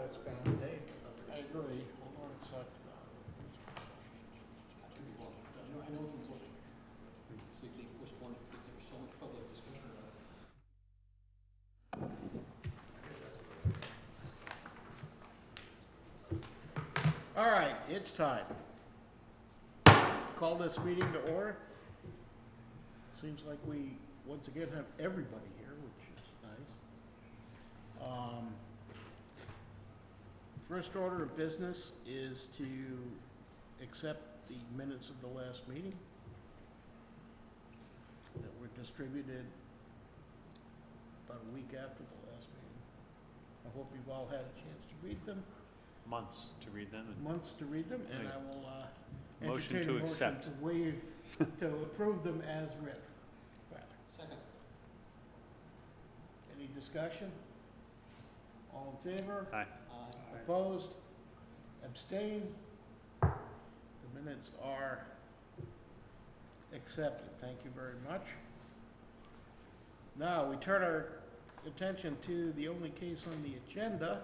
I'd spend the day. I agree. Hold on a sec. I know it's in zoning. So you think which one, because there was so much public discussion about it. All right, it's time. Call this meeting to order. Seems like we, once again, have everybody here, which is nice. First order of business is to accept the minutes of the last meeting that were distributed about a week after the last meeting. I hope you've all had a chance to read them. Months to read them. Months to read them, and Right. I will Motion entertain to a motion accept. to waive, to approve them as written. Second. Any discussion? All in favor? Aye. Opposed? Abstained? The minutes are accepted. Thank you very much. Now, we turn our attention to the only case on the agenda,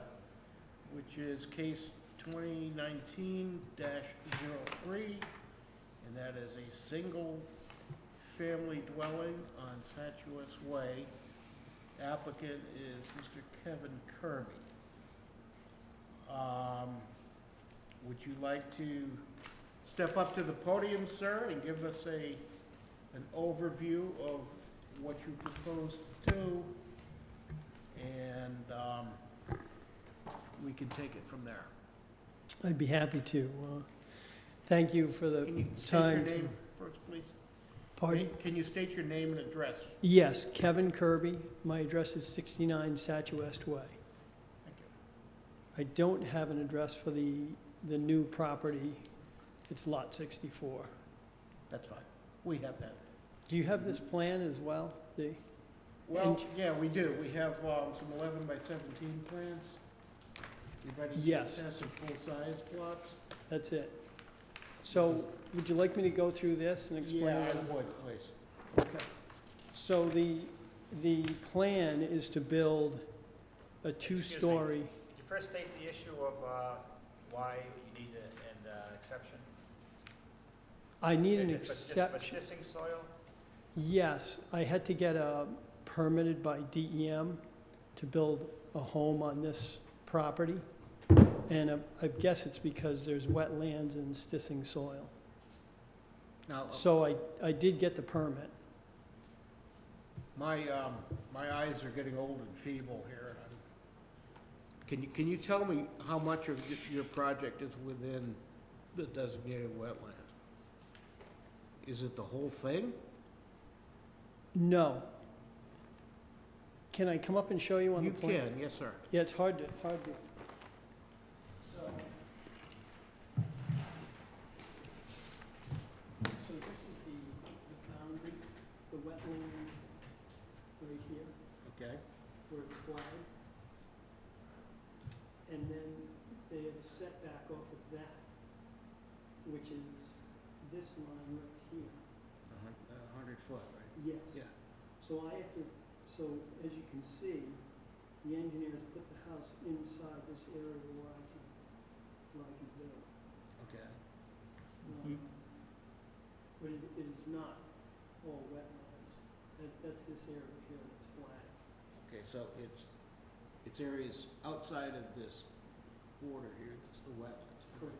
which is case 2019-03, and that is a single-family dwelling on Satuous Way. Applicant is Mr. Kevin Kirby. Would you like to step up to the podium, sir, and give us an overview of what you propose to do? And we can take it from there. I'd be happy to. Thank you for the Can you state time. your name first, please? Pardon? Can you state your name and address? Yes, Kevin Kirby. My address is 69 Satuwest Way. Thank you. I don't have an address for the new property. It's lot 64. That's fine. We have that. Do you have this plan as well? Well, yeah, we do. We have some 11 by 17 plans. You've ready to Yes. have some full-size plots? That's it. So would you like me to go through this and explain? Yeah, it? I would, please. Okay. So the plan is to build a two-story. Could you first state the issue of why you need an exception? I need an Is it for exception. dissing soil? Yes, I had to get permitted by DEM to build a home on this property. And I guess it's because there's wetlands and stissing soil. Now, So I did get the permit. my eyes are getting old and feeble here. And can you tell me how much of your project is within the designated wetland? Is it the whole thing? No. Can I come up and show you on the You plan? can, yes, sir. Yeah, it's hard to. So this is the boundary, the wetlands right here, Okay. where it's flagged. And then they have a setback off of that, which is this line right here. 100 foot, right? Yes. Yeah. So I have to, so as you can see, the engineers put the house inside this area where I can build. Okay. Um, But it is not all wetlands. That's this area here that's flat. Okay, so it's areas outside of this border here, that's the wetlands. Correct.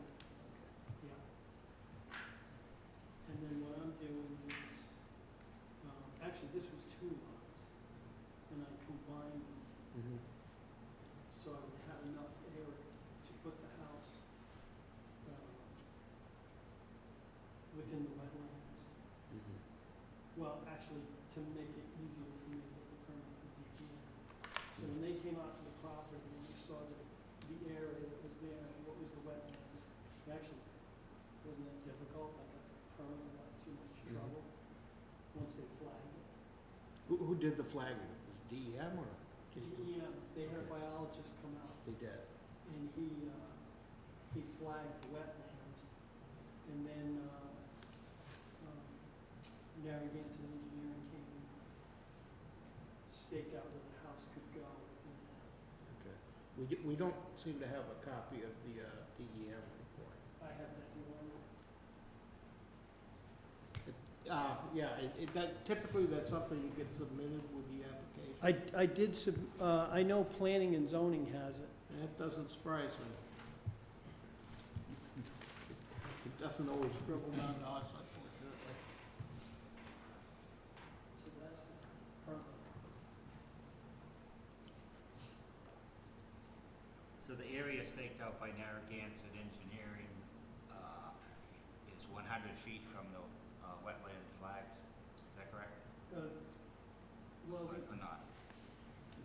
Yeah. And then what I'm doing is, actually this was two lots, and I combined them Mhm. so I would have enough area to put the house within the wetlands. Mhm. Well, actually, to make it easier for me to get the permit for DEM. So when they came out to the property and they saw the area that was there and what was the wetlands, it actually wasn't that difficult. I got the permit without too much Mhm. trouble, once they flagged it. Who did the flagging? Was it DEM or? DEM, they had a biologist come out They did. and he flagged the wetlands. And then Narragansett Engineering came and staked out where the house could go within that. Okay. We don't seem to have a copy of the DEM report. I have that, do you want it? Yeah, typically that's something you get submitted with the application. I did I know planning and zoning has it. That doesn't surprise me. It doesn't always dribble down to us, unfortunately. So that's the permit. So the area staked out by Narragansett Engineering is 100 feet from the wetland flags, is that correct? Well, Or not?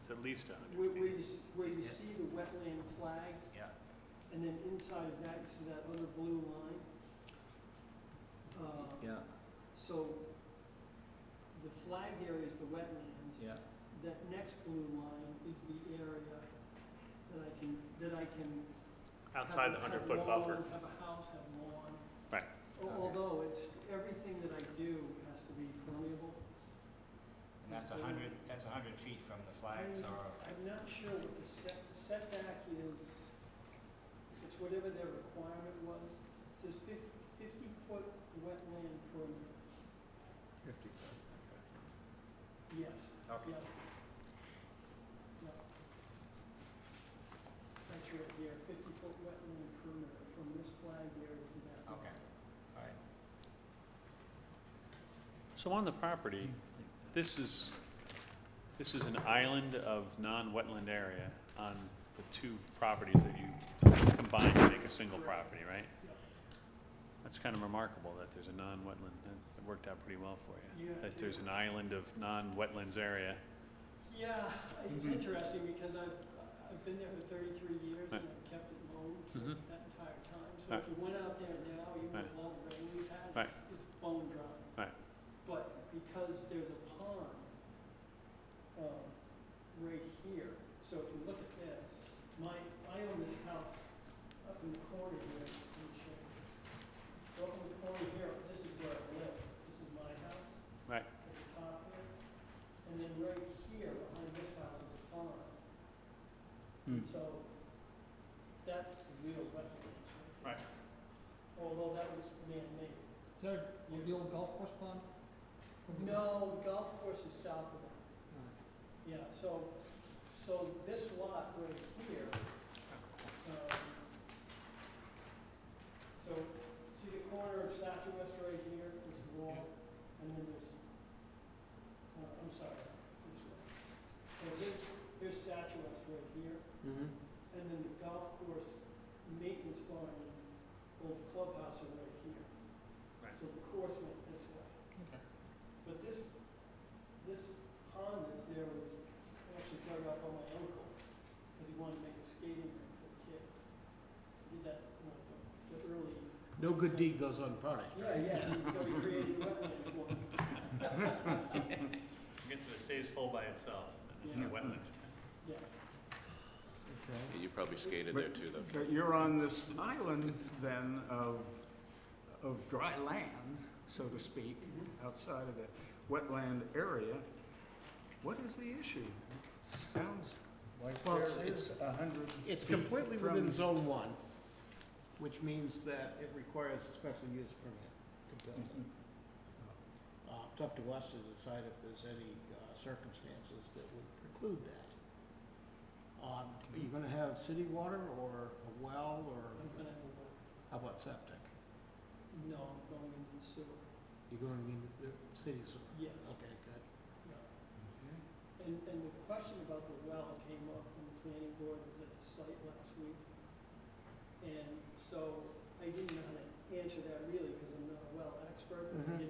It's at least 100 where feet. you Yeah. see the wetland flags, Yeah. and then inside of that, you see that other blue line? Yeah. So the flag area is the wetlands. Yeah. That next blue line is the area that I can. Outside the have 100-foot buffer. lawn, have a house, have lawn. Right. Although everything that I do has to be permeable. And that's 100 feet from the flags, or? I'm not sure what the setback is, if it's whatever their requirement was. It says 50-foot wetland perimeter. 50. Yes. Okay. Yeah. Yeah. That's right here, 50-foot wetland perimeter from this flag area to that. line. Okay, all right. So on the property, this is an island of non-wetland area on the two properties that you combine to make a single property, right? Yeah. That's kind of remarkable that there's a non-wetland, that worked out pretty well for you. Yeah, That there's an island of non-wetlands area. Yeah, it's Mm-hmm. interesting because I've been there for 33 years and I've kept it mowed for Mhm. that entire time. So Right. if you went out there now, even Right. with all the rain we've had, Right. it's bone dry. Right. But because there's a pond right here, so if you look at this, I own this house up in the corner here. Let me show you. So up in the corner here, this is where I live. This is my house. Right. At the top here. And then right here, behind this house is a farm. And so that's the real wetlands. Right. Although that was man-made. Is that the old golf course pond? No, the golf course is south of it. Yeah, so this lot right here, so see the corner of Statuesque right here, this wall, and then there's, I'm sorry, it's this way. So here's Statuesque right here, Mm-hmm. and then the golf course maintenance barn, and old clubhouse are right here. Right. So the course went this way. Okay. But this pond that's there was actually dug up by my uncle, because he wanted to make a skating rink for the kids. He did that in like the early. No good deed goes unpunished. Yeah, so he created a wetland for me. I guess if it stays full by itself, then it's a Yeah. wetland. Yeah. Okay. You probably skated there too, though. But you're on this island then of dry land, so to speak, outside of the wetland area. What is the issue? Sounds like Well, there is 100 It's feet completely from- within Zone 1, which means that it requires a special use permit to build it. It's up to us to decide if there's any circumstances that would preclude that. Are you gonna have city water or a well, or I'm gonna have a well. how about septic? No, I'm going into the sewer. You're going to need the city sewer? Yes. Okay, good. Yeah. And the question about the well came up when the planning board was at the site last week. And so I didn't know how to answer that really because I'm not a well expert. But Mhm. I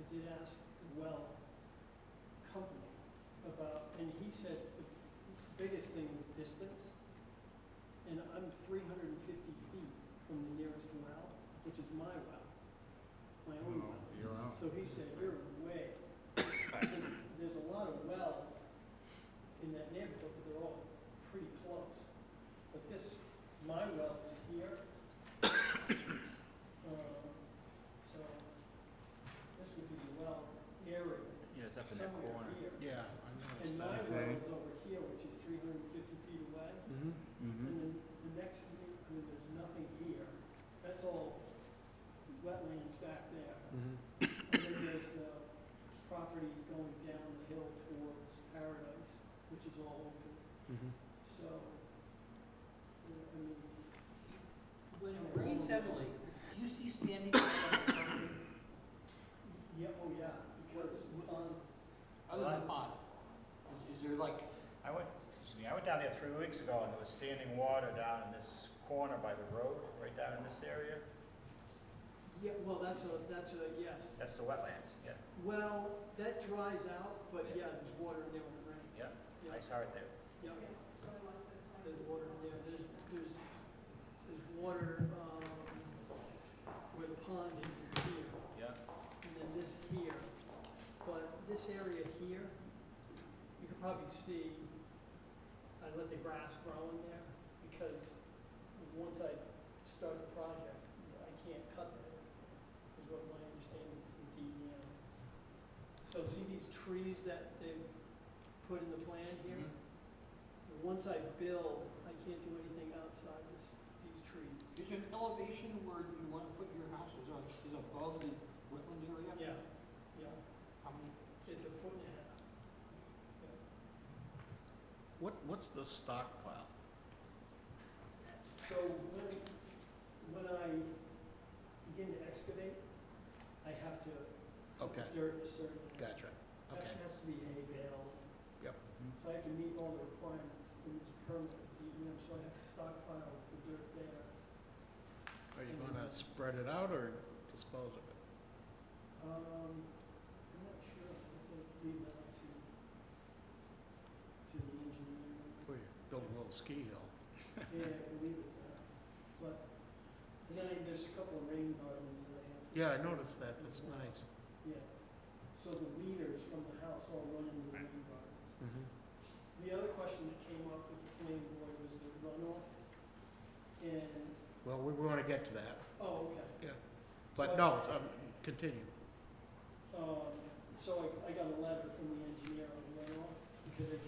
did ask the well company about, and he said the biggest thing is distance. And I'm 350 feet from the nearest well, which is my well, my own well. You're out. So he said, you're way, because there's a lot of wells in that neighborhood, but they're all pretty close. But my well is here. So this would be the well area, Yeah, it's up in that somewhere corner. here. Yeah, I know. And my understand. well Okay. is over here, which is 350 feet away. Mm-hmm. Mhm. And then the next, there's nothing here. That's all wetlands back there. Mm-hmm. And then there's the property going down the hill towards Paradise, which is all open. Mm-hmm. So, I mean, When it rains heavily, do you see standing water on the property? yeah, oh yeah, because Other than pond? Is there like, I went, excuse me, I went down there 3 weeks ago and there was standing water down in this corner by the road, right down in this area. yeah, well, that's a, yes. That's the wetlands, yeah, Well, that dries out, but yeah, there's water in there when it rains. yeah. Yeah, I saw it there. yeah. There's water in there. There's water, where the pond is here. Yeah. And then this here, but this area here, you can probably see, I let the grass grow in there, because once I start the project, I can't cut that, is what my understanding from DEM. So see these trees that they've put in the plan here? Once I build, I can't do anything outside these trees. is there an elevation where you want to put your house is above the wetland area? Yeah, yeah, How many? it's 1.5 feet. Yeah. What's the stockpile? So when I begin to excavate, I have to Okay, dirt a certain, gotcha. that Okay. has to be hay bale. Yep. So I have to meet all the requirements in this permit with DEM, so I have to stockpile the dirt there. Are you gonna spread it out or dispose of it? I'm not sure, I guess I'd leave that up to the engineer. Or you build a little ski hill? Yeah, I can leave it there. But, and then there's a couple of rain gardens that I have. to- Yeah, I noticed that, that's nice. Yeah. So the leaders from the house all run into the rain gardens. Mm-hmm. The other question that came up with the planning board was the runoff. And, Well, we're gonna get to that, oh, okay. but So no, continue. So I got a letter from the engineer on runoff, because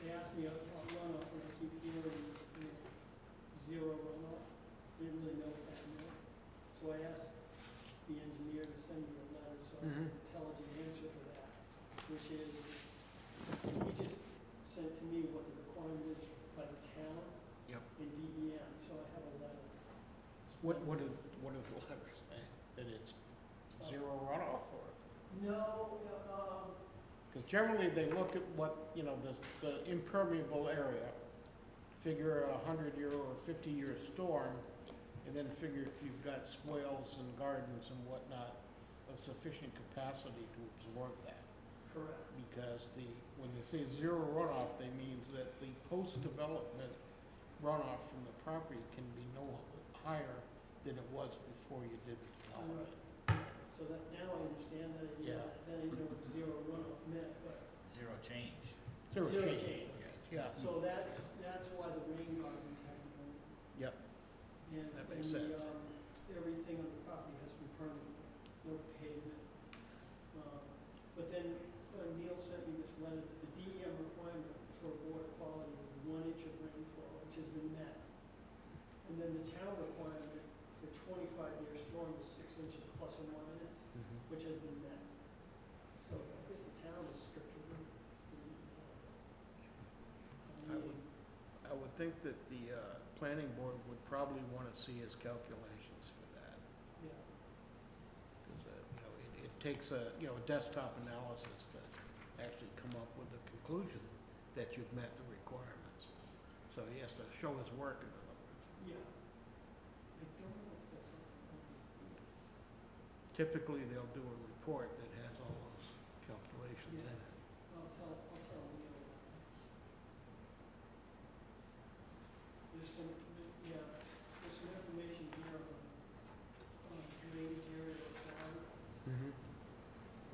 they asked me about runoff, and I keep hearing, zero runoff. Didn't really know what that meant. So I asked the engineer to send me a letter, so I have an intelligent answer for that, which is, he just sent to me what the requirement is by the town. Yep. In DEM, so I have a letter. What does the letter say? That it's zero runoff or? No, Because generally they look at what, the impermeable area, figure a 100-year or 50-year storm, and then figure if you've got swales and gardens and whatnot of sufficient capacity to absorb that. correct. Because when they say zero runoff, they means that the post-development runoff from the property can be no higher than it was before you did the development. So that, now I understand that, Yeah. then I know what zero runoff meant, but, Zero change. Zero Zero change. change. Yeah, so that's why the rain gardens have to go in. yep, And, That makes and sense. everything on the property has to be permanent, no pavement. But then Neil sent me this letter, that the DEM requirement for water quality is 1 inch of rainfall, which has been met. And then the town requirement for 25-year storm is 6 inches plus or minus, mhm. which has been met. So I guess the town is stricter than I would think that the planning board would probably want to see his calculations for that. yeah. Because, it takes a desktop analysis to actually come up with the conclusion that you've met the requirements. So he has to show his work, in other words. Yeah. I don't know if that's Typically, they'll do a report that has all those calculations in it. I'll tell Neil. There's some, there's some information here on drainage area requirement, Mm-hmm.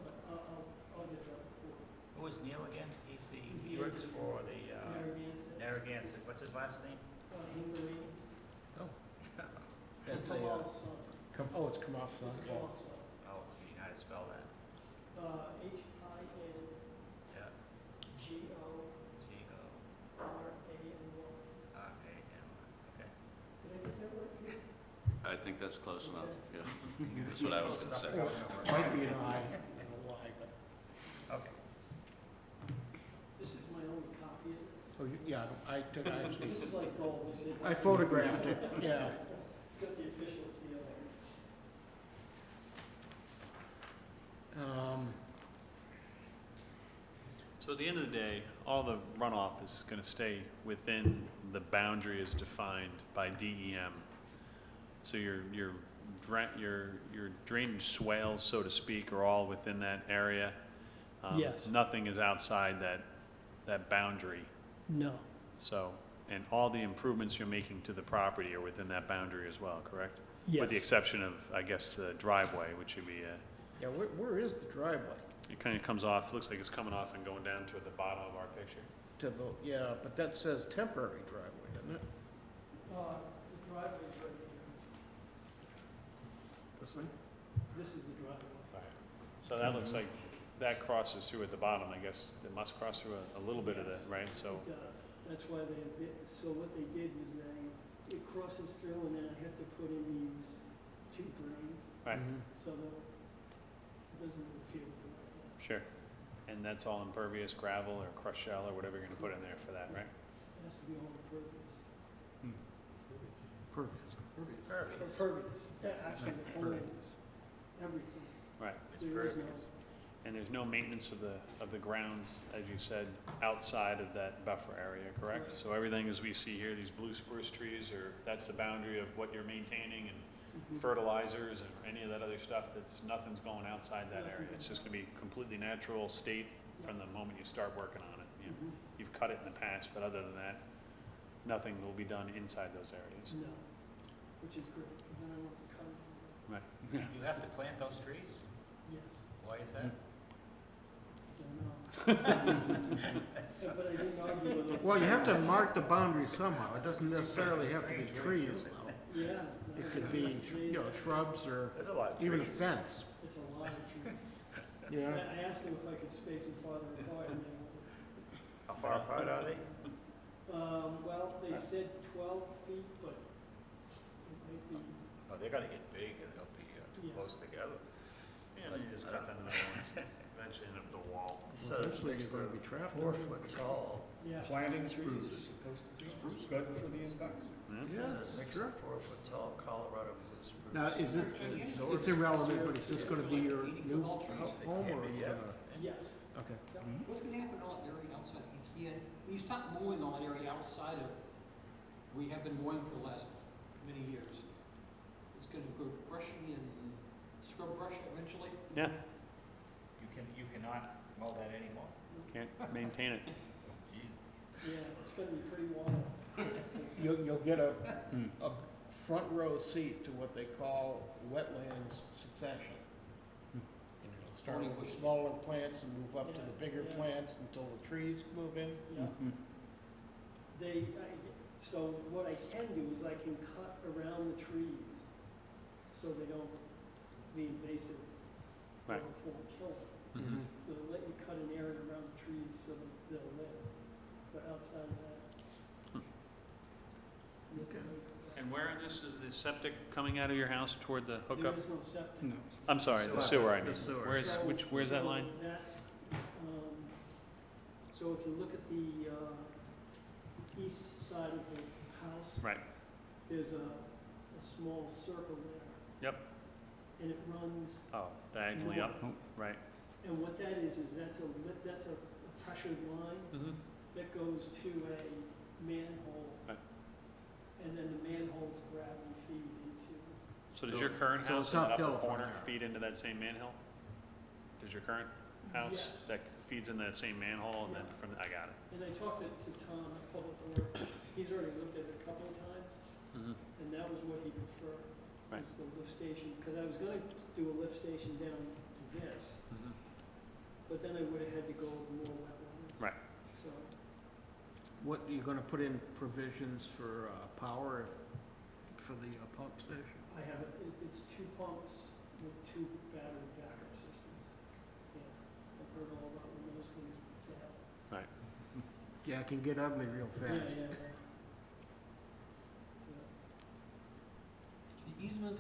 but I'll get that for you. Who is Neil again? He the works engineer. for the, Narragansett, Narragansett, what's his last name? Hinkley, That's Kamal's son. it's Kamal It's Sun. Kamal's son. Oh, you know how to spell that? Hingley, Yeah. Hingley, I think that's close enough, yeah. That's what I was gonna say. Might be an I and a Y, but, Okay. This is my only copy of this. oh, yeah, I took, This is like gold, you see. I photographed it, yeah. It's got the official seal. So at the end of the day, all the runoff is gonna stay within the boundary as defined by DEM. So your drainage swales, so to speak, are all within that area. Yes. Nothing is outside that boundary. No. So, and all the improvements you're making to the property are within that boundary as well, correct? With the exception of, I guess, the driveway, which would be, Yeah, where is the driveway? it kind of comes off, looks like it's coming off and going down to the bottom of our picture. To the, yeah, but that says temporary driveway, doesn't it? The driveway's right here. This thing? This is the driveway. So that looks like that crosses through at the bottom, I guess. It must cross through a little bit of that, right? So, It does. That's why so what they did was it crosses through and then I have to put in these two drains right, Mhm. so that it doesn't interfere with the wetland. sure. And that's all impervious gravel or crushed shell or whatever you're gonna put in there for that, right? It has to be all impervious. Pervious. Or pervious. Yeah, actually, the whole, everything. Right. It's There is no, pervious. And there's no maintenance of the ground, as you said, outside of that buffer area, correct? Correct. So everything as we see here, these blue spruce trees, that's the boundary of what you're maintaining, and Mhm. fertilizers and any of that other stuff, nothing's going outside that area. Nothing. It's just gonna be completely natural state from the moment you start working on it. Mhm. You've cut it in the past, but other than that, nothing will be done inside those areas. No, which is great, because then I don't have to cut it. Right. You have to plant those trees? Yes, Why is that? I don't know. But I didn't argue with them. Well, you have to mark the boundary somehow. It doesn't necessarily have to be trees, though. Yeah. It could be, shrubs or There's a lot of trees. even a fence. It's a lot of trees. Yeah. I asked them if I could space them farther apart, and they How far apart are they? well, they said 12 feet, but it might be, Oh, they're gonna get big and they'll be too Yeah. close together. Yeah, you just cut down another one, eventually end up the wall. Eventually, you're gonna be trapped. 4 foot tall. yeah. Planting trees. spruce is supposed to be good for the environment. Yeah, It's a mix sure. of 4 foot tall Colorado blue spruce. Now, is it, it's irrelevant, but is this gonna be your new home or are you gonna, Yes. okay. What's gonna happen to all that area outside? You can't, when you stop mowing all that area outside of, we have been mowing for the last many years. It's gonna go brushy and scrub brush eventually. Yeah, You cannot mow that anymore? can't maintain it. Jesus. Yeah, it's gonna be pretty wild. You'll get a front row seat to what they call wetlands succession. And it'll start with the smaller plants and move up to the bigger Yeah. plants until the trees move in. Yeah. So what I can do is I can cut around the trees so they don't be invasive. Right. Won't kill them. Mhm. So they'll let you cut an area around the trees so that they'll live. But outside of that. you can make it. And where in this is the septic coming out of your house toward the There hookup? is no septic. No. I'm sorry, the sewer, I mean. The sewer. Where's that So line? That's, so if you look at the, east side of the house. Right. There's a small circle there. Yep. And it runs, Oh, diagonally up, right. and what that is that's a pressured line Mm-hmm. that goes to a manhole. Right. And then the manholes gravity feed into, So does your current So house it's in the uphill upper from corner there. feed into that same manhole? Does your current house, Yes. that feeds in that same manhole and then Yeah. from, I got it. and I talked to Tom at Public Works, he's already looked at it a couple of times, Mm-hmm. and that was what he preferred. Right. Was the lift station, because I was gonna do a lift station down to this, Mm-hmm. but then I would've had to go over more wetlands. Right. So, What, you gonna put in provisions for, power for the pump station? I have, it's 2 pumps with 2 battery backup systems. Yeah, I've heard all about when those things fail. Right. Yeah, it can get ugly real fast. Yeah. The easement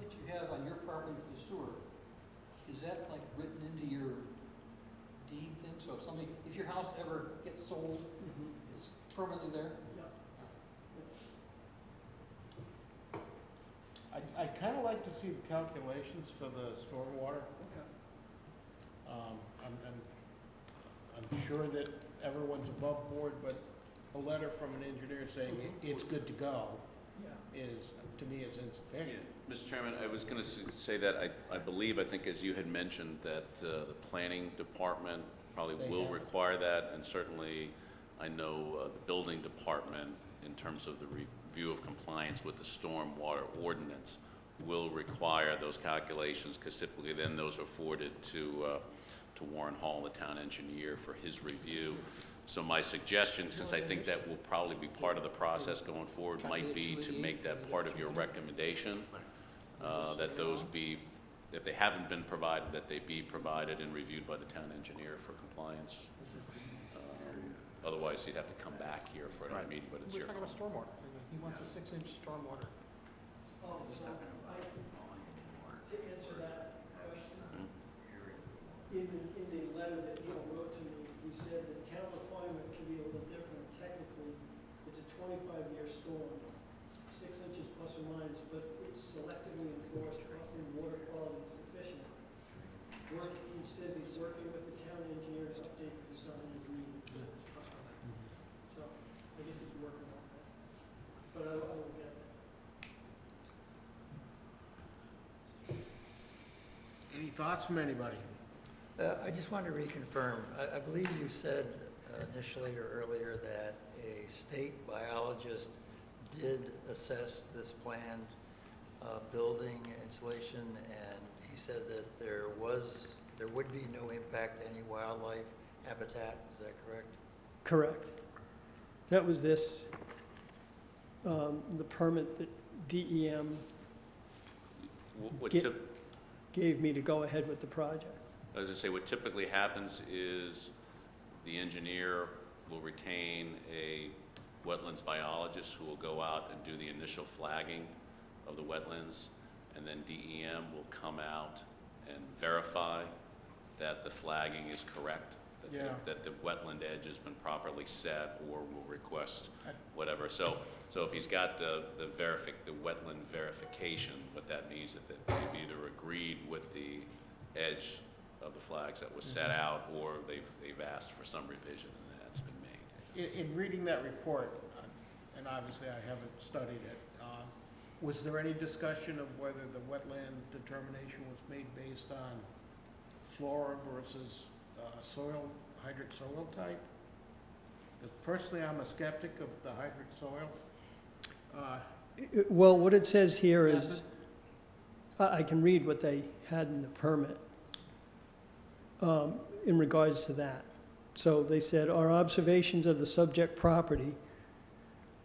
if your house ever gets sold, Mhm. it's permanently there? Yeah. I'd kind of like to see the calculations for the stormwater. Okay. I'm sure that everyone's above board, but a letter from an engineer saying it's good to go Yeah. is, to me, is insufficient. Mr. Chairman, I was going to say that I believe, I think as you had mentioned, that the planning department probably They will have it. require that, and certainly I know the building department, in terms of the review of compliance with the stormwater ordinance, will require those calculations, because typically then those are forwarded to Warren Hall, the town engineer, for his review. So my suggestion, since I think that will probably be part of the process going forward, might be to make that part of your recommendation, that those be, if they haven't been provided, that they be provided and reviewed by the town engineer for compliance. Otherwise, you'd have to come back here for another meeting, but it's We're your talking call. about stormwater. He wants a 6-inch stormwater. Oh, so to answer that question, in the letter that Neil wrote to me, he said the town requirement can be a little different. Technically, it's a 25-year storm, 6 inches plus or minus, but it's selectively enforced, often water quality is sufficient. He says he's working with the town engineer to update the design as needed. So, I guess he's working on that. But I will get that. Any thoughts from anybody? I just wanted to reconfirm, I believe you said initially or earlier that a state biologist did assess this planned building installation, and he said that there would be no impact to any wildlife habitat, is that correct? Correct. That was this, the permit that DEM What Get- tip- gave me to go ahead with the project. As I say, what typically happens is the engineer will retain a wetlands biologist who will go out and do the initial flagging of the wetlands, and then DEM will come out and verify that the flagging is correct, that the wetland edge has been properly set, or will request whatever. So if he's got the wetland verification, what that means is that they've either agreed with the edge of the flags that was set out, or they've asked for some revision, and that's been made. In reading that report, and obviously I haven't studied it, was there any discussion of whether the wetland determination was made based on flora versus soil, hydric soil type? 'Cause personally, I'm a skeptic of the hydric soil. Well, what it says here is, Method? I can read what they had in the permit in regards to that. So they said, our observations of the subject property,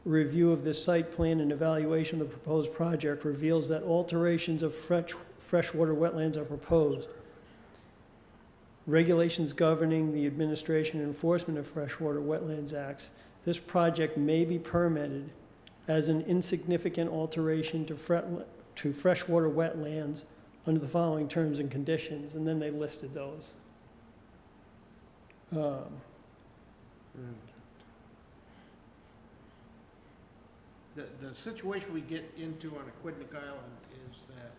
review of the site plan and evaluation of the proposed project reveals that alterations of freshwater wetlands are proposed. Regulations governing the administration and enforcement of freshwater wetlands acts, this project may be permitted as an insignificant alteration to freshwater wetlands under the following terms and conditions, and then they listed those. The situation we get into on Aquidneck Island is that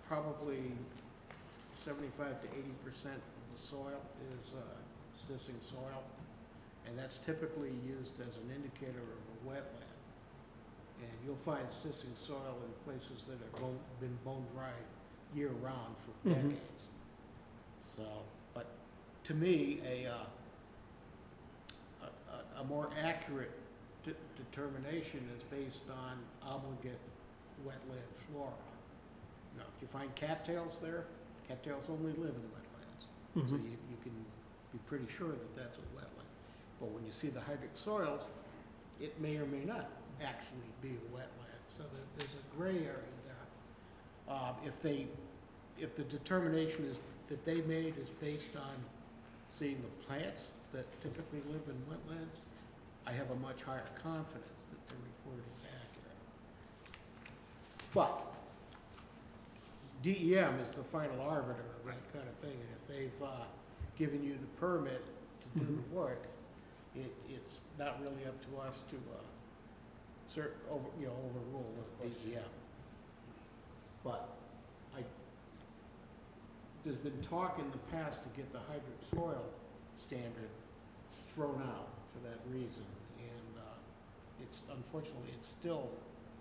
probably 75 to 80% of the soil is stisking soil, and that's typically used as an indicator of a wetland. And you'll find stisking soil in places that have been bone dry year-round for Mhm. decades. So, but to me, a more accurate determination is based on obligate wetland flora. Now, if you find cattails there, cattails only live in wetlands. So Mhm. you can be pretty sure that that's a wetland. But when you see the hydric soils, it may or may not actually be a wetland. So there's a gray area there. If the determination is, that they made is based on seeing the plants that typically live in wetlands, I have a much higher confidence that the report is accurate. But DEM is the final arbiter of that kind of thing, and if they've given you the permit to do the work, it's not really up to us to, overrule the DEM. But there's been talk in the past to get the hydric soil standard thrown out for that reason, and unfortunately, it's still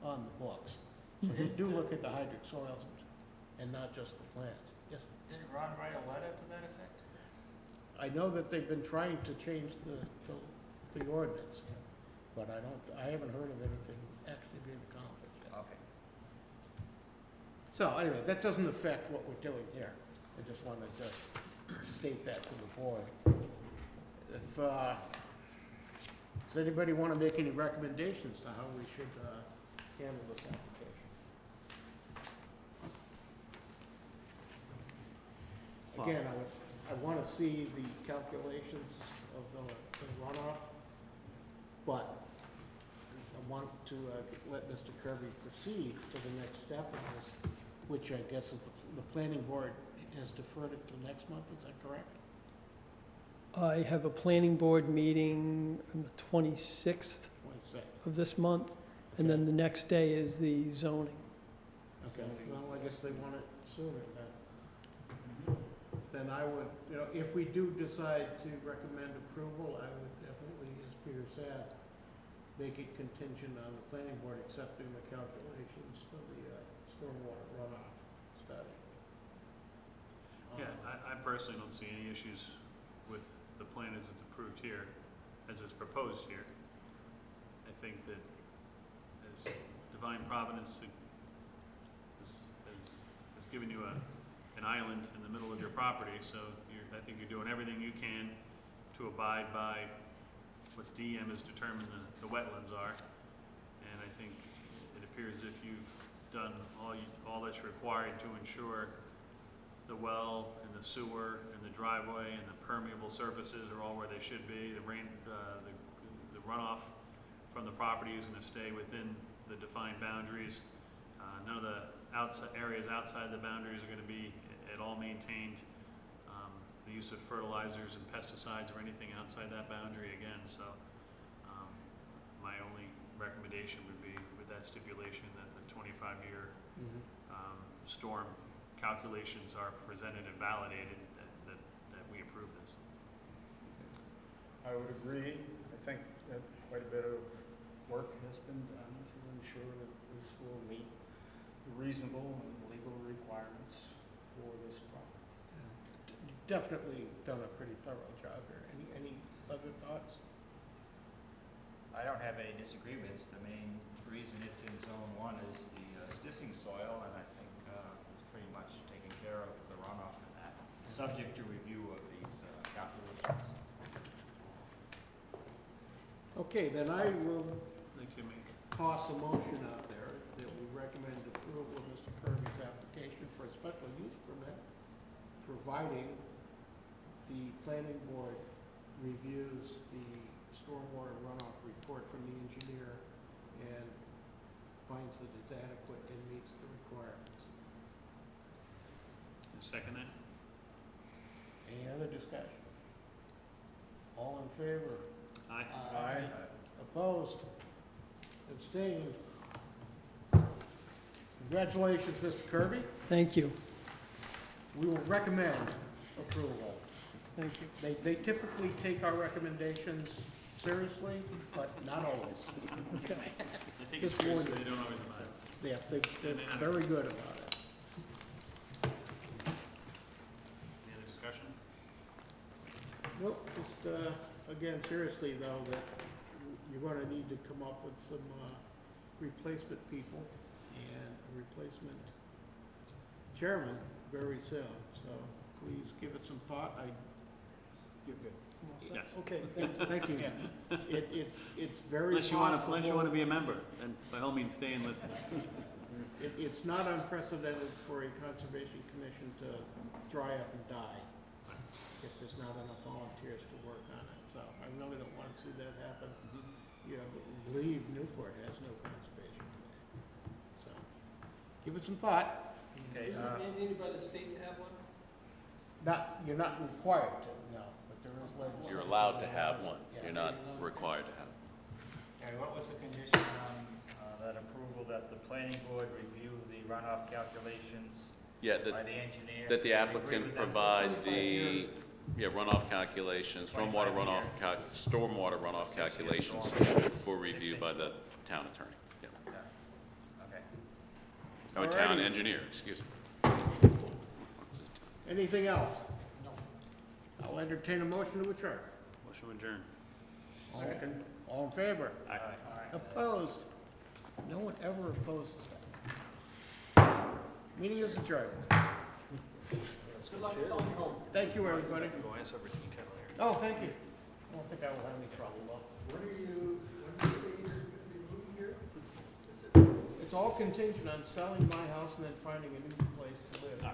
on the books. So they do look at the hydric soils and not just the plants. Yes? Didn't Ron write a letter to that effect? I know that they've been trying to change the ordinance, but I haven't heard of anything actually being accomplished yet. Okay. So anyway, that doesn't affect what we're doing here. I just wanted to state that to the board. If, does anybody want to make any recommendations to how we should handle this application? Again, I want to see the calculations of the runoff, but I want to let Mr. Kirby proceed to the next step of this, which I guess is the planning board has deferred it to next month, is that correct? I have a planning board meeting on the 26th 26. of this month, and then the next day is the zoning. Okay, well, I guess they want it sooner then. Then I would, if we do decide to recommend approval, I would definitely, as Peter said, make it contingent on the planning board accepting the calculations for the stormwater runoff study. Yeah, I personally don't see any issues with the plan as it's approved here, as it's proposed here. I think that as divine providence has given you an island in the middle of your property, so I think you're doing everything you can to abide by what DEM has determined the wetlands are. And I think it appears as if you've done all that's required to ensure the well and the sewer and the driveway and the permeable surfaces are all where they should be. The runoff from the property is going to stay within the defined boundaries. None of the areas outside the boundaries are going to be at all maintained. The use of fertilizers and pesticides or anything outside that boundary again. So my only recommendation would be with that stipulation that the 25-year storm calculations are presented and validated, that we approve this. I would agree. I think that quite a bit of work has been done to ensure that this will meet the reasonable and legal requirements for this property. Definitely done a pretty thorough job here. Any other thoughts? I don't have any disagreements. The main reason it's in zone 1 is the stissing soil, and I think it's pretty much taken care of the runoff in that, subject to review of these calculations. Okay, then I will Like to make toss a motion out there that we recommend approval of Mr. Kirby's application for a special use permit, providing the planning board reviews the stormwater runoff report from the engineer and finds that it's adequate and meets the requirements. second that. Any other discussion? All in favor? Aye. Aye. Opposed? Abstained? Congratulations, Mr. Kirby. Thank you. We will recommend approval. Thank you. They typically take our recommendations seriously, but not always. Okay. I think Just it's seriously, warn they don't always abide. Yeah, they're very good about it. Any other discussion? Nope, just, again, seriously though, that you're gonna need to come up with some, replacement people and a replacement chairman very soon, so please give it some thought. You're good. Yes. Okay, Thank you. It's very Unless you want to be a member, then by all means stay and listen. It's not unprecedented for a conservation commission to dry up and die if there's not enough volunteers to work on it. So I really don't want to see that happen. You know, believe Newport has no conservation commission. So give it some thought. Okay, Is there any by the state to have one? You're not required to, no, but there is legislation. You're allowed to have one. Yeah. You're not required to have one. Gary, what was the condition on that approval, that the planning board review the runoff calculations Yeah, by the engineer? that the Do you agree applicant with that? provide the, runoff calculations, stormwater 25 runoff, year. stormwater runoff 6 year calculations stormwater. for review 6 by inch. the town attorney. Yeah. Okay. Oh, town Alrighty. engineer, excuse me. Anything else? No. I'll entertain a motion to adjourn. Motion adjourned. Second. All in favor? Aye. Opposed? No one ever opposes that. Meeting is adjourned. Good luck selling your home. Thank you, everybody. Go ask over tea kettle here. Oh, thank you. I don't think I will have any trouble. When do you say you're gonna be moving here? It's all contingent on selling my house and then finding a new place to live.